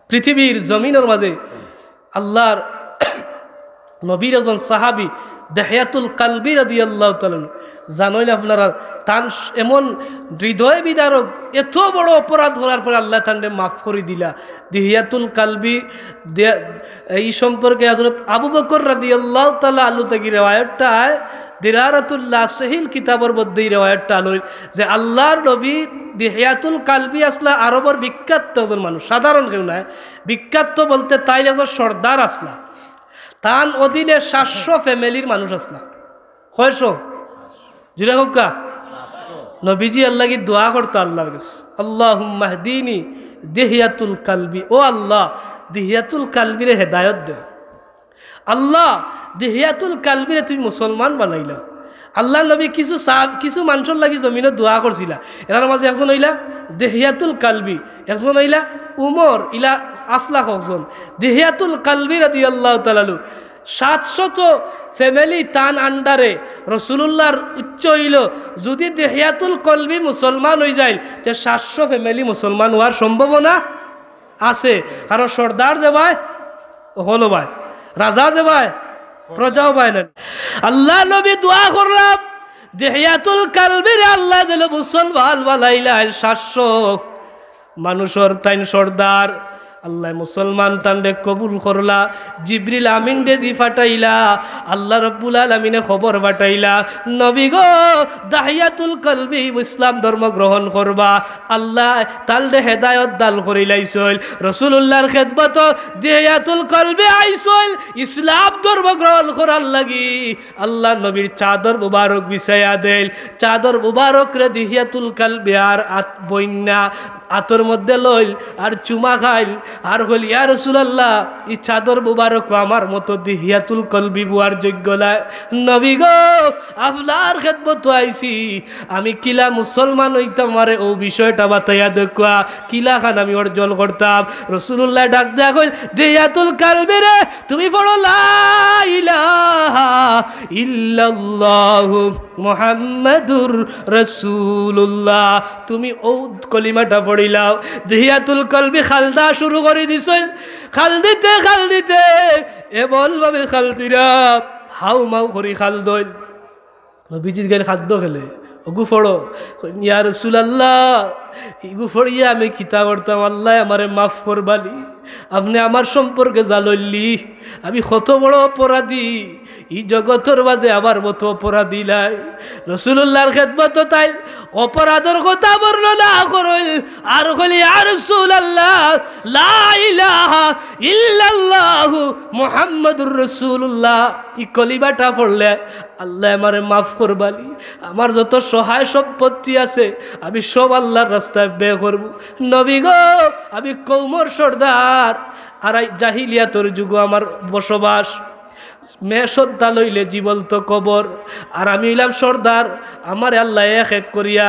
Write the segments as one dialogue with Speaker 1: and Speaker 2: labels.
Speaker 1: পৃথিবীর জমিনের মাঝে আল্লাহর নবীর একজন সাহাবী দেহিয়াতুল কালবি রাদিয়াল্লাহু তাআলা, জানেন আপনারা, তান এমন হৃদয় বিদারক এত বড় অপরাধ করার পরে আল্লাহ তান্ডে মাফ করে দিলা। দেহিয়াতুল কালবি এই সম্পর্কে হযরত আবু বকর রাদিয়াল্লাহু তাআলা আনহু থেকে রিওয়ায়াতটা আয়, দিরারাতুল্লাহ সহিল কিতাবের মধ্যে রিওয়ায়াতটা আলো যে আল্লাহর নবী দেহিয়াতুল কালবি আসলা আরবের বিখ্যাত একজন মানুষ, সাধারণ কেউ নয়। বিখ্যাত বলতে তাই একজন সর্দার আসলা, তান অধীনে 700 ফ্যামিলির মানুষ আসলা। কয়শো জুড়ে হোকা নবীজি আল্লাহ কি দোয়া করতো আল্লাহর কাছে, আল্লাহুম্মা হদিনি দেহিয়াতুল কালবি, ও আল্লাহ দেহিয়াতুল কালবিরে হেদায়ত দেও। আল্লাহ দেহিয়াতুল কালবিরে তুমি মুসলমান বানাইলা। আল্লাহ নবী কিছু মানুষের লাগি জমিনে দোয়া করছিলা, এর মাঝে একজন হইলা দেহিয়াতুল কালবি, একজন হইলা উমর, ইলা আসলা কজন। দেহিয়াতুল কালবি রাদিয়াল্লাহু তাআলা 700 ফ্যামিলি তান আন্ডারে রাসূলুল্লাহর উচ্চ হইল। যদি দেহিয়াতুল কালবি মুসলমান হয়ে যায় তে 700 ফ্যামিলি মুসলমান হওয়ার সম্ভাবনা আছে। কারণ সর্দার যে ভাই হলো ভাই, রাজা যে ভাই প্রজাও ভাই না। আল্লাহ নবী দোয়া করলাম দেহিয়াতুল কালবিরে আল্লাহ যেন মুসলমান বানাইলা। 700 মানুষের তাইন সর্দার আল্লাহ মুসলমান তান্ডে কবুল করলা। জিবরিল আমিন দে দি ফাটাইলা, আল্লাহ রাব্বুল আলামিনে খবর পাঠাইলা, নবী গো দাহিয়াতুল কালবি ইসলাম ধর্ম গ্রহণ করবা। আল্লাহ তালদে হেদায়ত দাল করিলাইছিল। রাসূলুল্লাহর খেদমত দাহিয়াতুল কালবি আইছিল ইসলাম ধর্ম গ্রহণ করার লাগি। আল্লাহ নবীর চাদর মুবারক বিছায়া দেল, চাদর মুবারক রে দাহিয়াতুল কালবি আর বইন্না আতর মধ্যে লইল আর চুমা খাইল আর হল ইয়া রাসূলুল্লাহ এই চাদর মুবারক আমার মতো দেহিয়াতুল কালবি বুয়ার যোগ্য না। নবী গো আপনার খেদমত আইছি, আমি কিলা মুসলমান হইতাম আরে ও বিষয়টা বাতাইয়া দেখা, কিলা খান আমি অর্জন করতাম। রাসূলুল্লাহ ডাক দেয়া কইল দেহিয়াতুল কালবি রে তুমি পড়ো লা ইলাহা ইল্লাল্লাহু মুহাম্মাদুর রাসূলুল্লাহ, তুমি ও কলিমাটা পড়িলাও। দেহিয়াতুল কালবি খালদা শুরু করে দিছিল, খাল দিতে এমন ভাবে খালতিরা হাউ মাউ করি খাল দইল। নবীজির গায়ে খাদ্য খেলে ওগু ফড়ো ইয়া রাসূলুল্লাহ, ইগু ফড়িয়া আমি কিতা করতাম, আল্লাহ আমারে মাফ করবালি, আপনি আমার সম্পর্কে জানলি আমি কত বড় অপরাধী, এই জগতের মাঝে আমার মতো অপরাধী নাই। রাসূলুল্লাহর খেদমত তাই অপরাধের কথা বর্ণনা করল আর কইল ইয়া রাসূলুল্লাহ লা ইলাহা ইল্লাল্লাহু মুহাম্মাদুর রাসূলুল্লাহ, এই কলিমাটা পড়লে আল্লাহ আমারে মাফ করবালি, আমার যত সহায় সম্পত্তি আছে আমি সব আল্লাহর রাস্তায় ব্যয় করব। নবী গো আমি কওমর সর্দার, আর জাহিলিয়াতের যুগ আমার বসবাস, মেয়ে সন্তান লইলে জীবন্ত কবর, আর আমি হইলাম সর্দার। আমার আল্লাহ এক করিয়া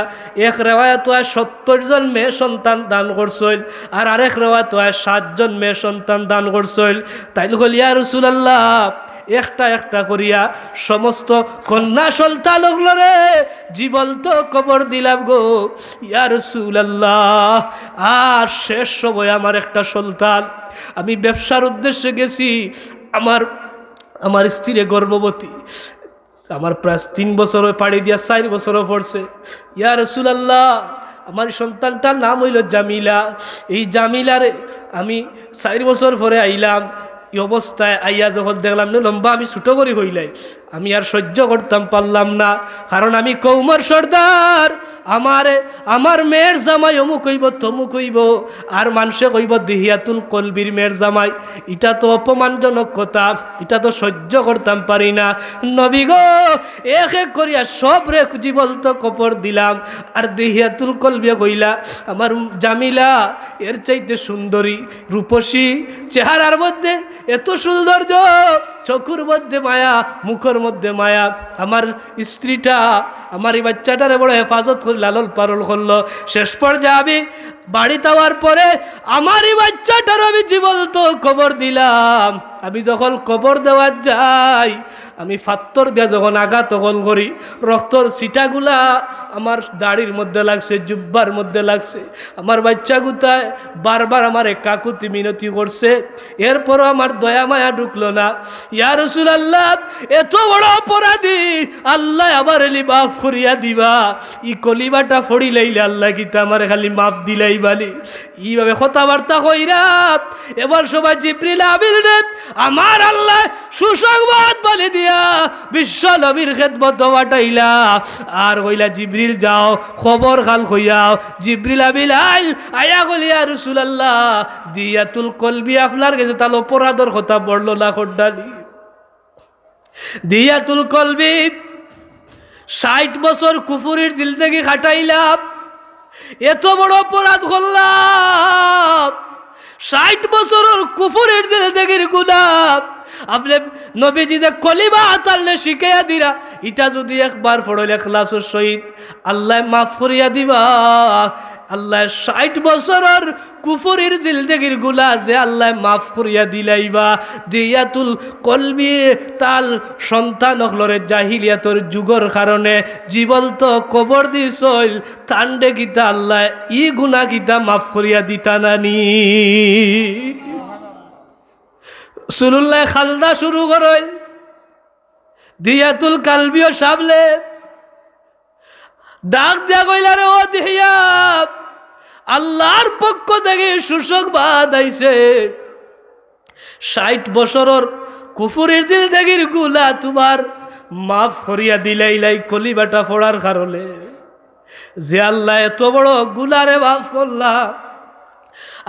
Speaker 1: এক রেওয়ায়ত 70 জন মেয়ে সন্তান দান করছিল, আর আরেক রেওয়ায়ত 7 জন মেয়ে সন্তান দান করছিল। তাইলে কইল ইয়া রাসূলুল্লাহ একটা করিয়া সমস্ত কন্যা সন্তান রে জীবন্ত কবর দিলাম গো ইয়া রাসূলুল্লাহ। আর শেষ সময় আমার একটা সন্তান, আমি ব্যবসার উদ্দেশ্যে গেছি, আমার স্ত্রী গর্ভবতী, আমার প্রায় 3 বছর পাড়ি দিয়া 4 বছরও পড়ছে। ইয়া রাসূলুল্লাহ আমার সন্তানটার নাম হইল জামিলা, এই জামিলারে আমি 4 বছর পরে আইলাম। এই অবস্থায় আইয়া যখন দেখলাম না লম্বা আমি ছোটো করি হইলাই, আমি আর সহ্য করতাম পারলাম না, কারণ আমি কওমর সর্দার। আমার মেয়ের জামাই অমুক হইব তমুক হইব, আর মানুষে কইব দেহিয়াতুল কালবির মেয়ের জামাই, এটা তো অপমানজনক কথা, এটা তো সহ্য করতাম পারি না। নবী গো এক করিয়া সব রে জীবন্ত কবর দিলাম, আর দেহিয়াতুল কালবি কইলা আমার জামিলা এর চাইতে সুন্দরী রূপসী, চেহারার মধ্যে এত সৌন্দর্য, চকুর মধ্যে মায়া, মুখের মধ্যে মায়া। আমার স্ত্রীটা আমার এই বাচ্চাটারে বড় হেফাজত করে লালন পালন করলো। শেষ পর্যায়ে আমি বাড়িতে যাওয়ার পরে আমার এই বাচ্চাটার আমি জীবন্ত খবর দিলাম। আমি যখন কবর দেওয়া যাই আমি ফাত্তর দিয়া যখন আঘাত তখন করি রক্তর ছিটাগুলা আমার দাড়ির মধ্যে লাগছে, জুব্বার মধ্যে লাগছে। আমার বাচ্চা গুতায় বারবার আমার কাকুতি মিনতি করছে, এরপরও আমার দয়া মায়া ঢুকলো না। ইয়া রাসূলুল্লাহ, এত বড় অপরাধী আল্লাহ আমার মাফ করিয়া দিবা, ই কলিবাটা ফড়ি লাইলে আল্লাহ কিতা আমার খালি মাফ দিলাই বালি। এইভাবে কথাবার্তা কইরা এবার সবাই জিবরিল আমিন আমার আল্লাহ সুসংবাদ বলে দিয়া বিশ্ব নবীর খেদমত পাঠাইলা আর কইলা জিবরিল যাও খবর খাল কইয়াও। জিবরিল আমিন আয়া কইলা ইয়া রাসূলুল্লাহ দিয়াতুল কলবি আপনার কাছে তাল অপরাধের কথা বললো না খড্ডালি। দিয়াতুল কলবি 60 বছর কুফুরির জিলদেগি খাটাইলাম, এত বড় অপরাধ করলাম, 60 বছরের কুফুরের জিলদেগির গুনাহ আপনি নবীজি যে কলিমা আতালে শিখাইয়া দিরা, এটা যদি একবার পড়লে ইখলাসের সহিত আল্লাহ মাফ করিয়া দিবা। আল্লাহ 60 বছরের কুফুরের জিলদেগির গুনাহ যে আল্লাহ মাফ করিয়া দিলাইবা। দিয়াতুল কলবি তাল সন্তান হলরে জাহিলিয়াতর যুগর কারণে জীবন্ত কবর দিছল তান্ডে গীতা আল্লাহ ই গুনাহ গীতা মাফ করিয়া দিতা নানি। রাসূলুল্লাহ খালদা শুরু করল, দিয়াতুল কলবিও সামলে ডাক দিয়া কইলা রে ও দিহিয়া, আল্লাহর পক্ষ থেকে সুসংবাদ আইছে, 60 বছরের কুফুরের জিলদেগির গুনাহ তোমার মাফ করিয়া দিলাইলাই কলিবাটা পড়ার কারণে। যে আল্লাহ এত বড় গুনাহরে মাফ করলা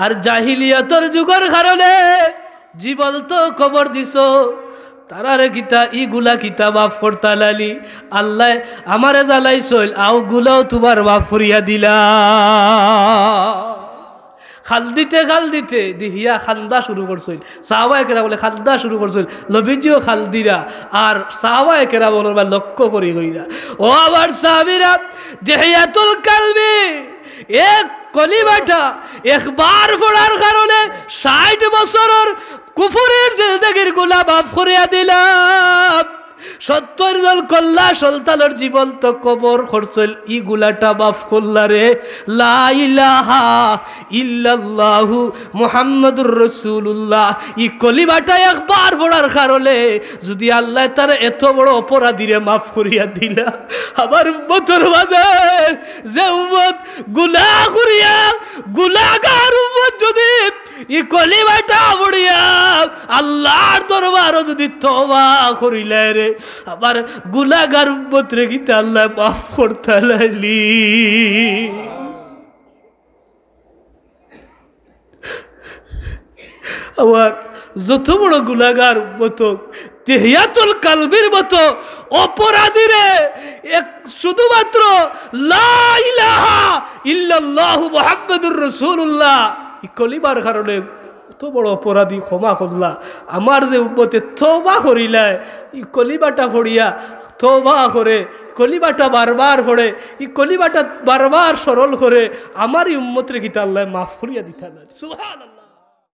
Speaker 1: আর জাহিলিয়াতর যুগের কারণে জীবন্ত কবর দিছো, তারারে কিতা ইগুলা কিতা মাফ করতা লালি আল্লাহ আমারে জ্বালাইছিল আও গুলাও তোমার মাফ করিয়া দিলা। খাল দিতে দিহিয়া খান্দা শুরু করছিল, সাহাবায়ে কেরাম বলে খান্দা শুরু করছিল, নবীজিও খাল দিরা আর সাহাবায়ে কেরাম বলবা লক্ষ্য করি কইরা। ও আমার সাহাবীরা, দিহিয়াতুল কলবি এক কলিমাটা একবার পড়ার কারণে 60 বছরের কুফুরের জিলদেগির গুনাহ মাফ করিয়া দিলাম। 70 জন কল্লা সন্তানের জীবন্ত কবর খরচল ই গুলাটা মাফ করলা রে। লা ইলাহা ইল্লাল্লাহু মুহাম্মাদুর রাসূলুল্লাহ ই কলিমাটা একবার পড়ার কারণে যদি আল্লাহ তার এত বড় অপরাধীরে মাফ করিয়া দিলা, আমার উম্মতের মাঝে যে উম্মত গুনাহ করিয়া গুনাহগার উম্মত যদি ই কলিমাটা পড়িয়া আল্লাহর দরবারে যদি তওবা করিলে রে, আমার গুনাহগার উম্মত রে কিতা আল্লাহ মাফ করতে লাইলি। আমার যত বড় গুনাহগার উম্মত দিহিয়াতুল কলবির মতো অপরাধীরে শুধুমাত্র লা ইলাহা ইল্লাল্লাহু মুহাম্মাদুর রাসূলুল্লাহ ই কলিমার কারণে এত বড় অপরাধী ক্ষমা করলা। আমার যে উম্মতে তওবা করিলায় ই কলিমাটা পড়িয়া তওবা করে, কলিমাটা বারবার পড়ে, ই কলিমাটা বারবার স্মরণ করে আমার উম্মতের কিতা আল্লাহ মাফ করিয়া দিতা। সুবহানাল্লাহ।